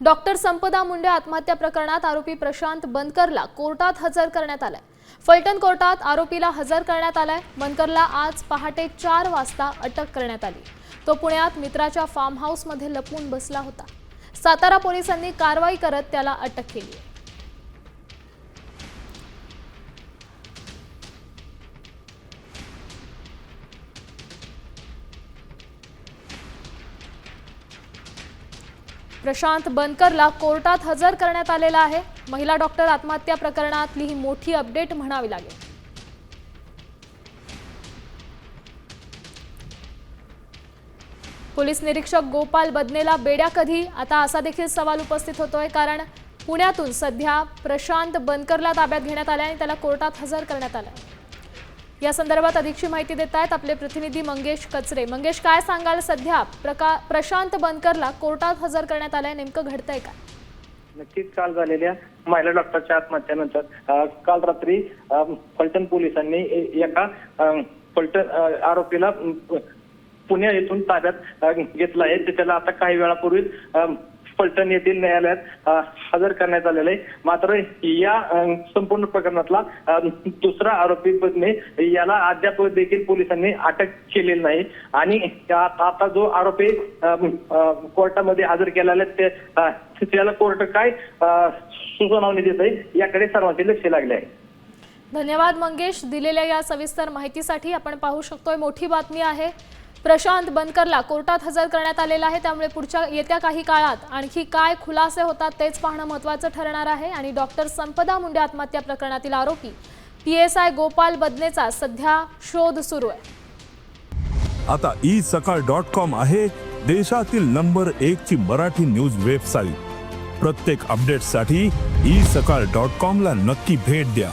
Doctor संपदा मुंडे आत्महत्या प्रकरणात आरोपी प्रशांत बनकरला कोर्टात हजर करण्यात आलाय। फलटण कोर्टात आरोपीला हजर करण्यात आलाय। बनकरला आज पहाटे 4 वाजता अटक करण्यात आली। तो पुण्यात मित्राच्या फार्म हाऊस मध्ये लपून बसला होता। सातारा पोलिसांनी कारवाई करत त्याला अटक केली। प्रशांत बनकरला कोर्टात हजर करण्यात आलेला आहे। महिला डॉक्टर आत्महत्या प्रकरणातली ही मोठी अपडेट म्हणावी लागेल। पोलीस निरीक्षक गोपाल बदनेला बेड्या कधी, आता असा देखील सवाल उपस्थित होतोय, कारण पुण्यातून सध्या प्रशांत बनकरला ताब्यात घेण्यात आले आणि त्याला कोर्टात हजर करण्यात आले। या संदर्भात अधिकची माहिती देत आहेत आपले प्रतिनिधी मंगेश कचरे। मंगेश, काय सांगाल? सध्या प्रशांत बनकरला कोर्टात हजर करण्यात आले, नेमकं घडतंय काय? नक्कीच काल झालेल्या महिला डॉक्टरच्या आत्महत्येनंतर काल रात्री फलटण पोलिसांनी एका फलटण आरोपीला पुणे येथून ताब्यात घेतला आहे। त्याला आता काही वेळापूर्वी फलटण येथील न्यायालयात हजर करण्यात आलेले आहे। मात्र या संपूर्ण प्रकरणातला दुसरा आरोपी बदने याला अद्याप देखील पोलिसांनी अटक केलेली नाही आणि आता जो आरोपी कोर्टामध्ये हजर केलेला आहे त्याला कोर्ट काय सुनावणी देत आहे याकडे सर्वांचे लक्ष लागले आहे। धन्यवाद मंगेश, दिलेल्या या सविस्तर माहितीसाठी। आपण पाहू शकतोय मोठी बातमी आहे। प्रशांत बनकरला कोर्टात हजर करण्यात आलेला आहे, त्यामुळे पुढच्या येत्या काही काळात आणखी काय खुलासे होतात तेच पाहणं महत्त्वाचं ठरणार आहे। आणि डॉक्टर संपदा मुंडे आत्महत्या प्रकरणातील आरोपी PSI गोपाल बदनेचा सध्या शोध सुरू आहे। आता isakal.com आहे देशातील नंबर 1 ची मराठी न्यूज वेबसाईट। प्रत्येक अपडेटसाठी isakal.com ला नक्की भेट द्या।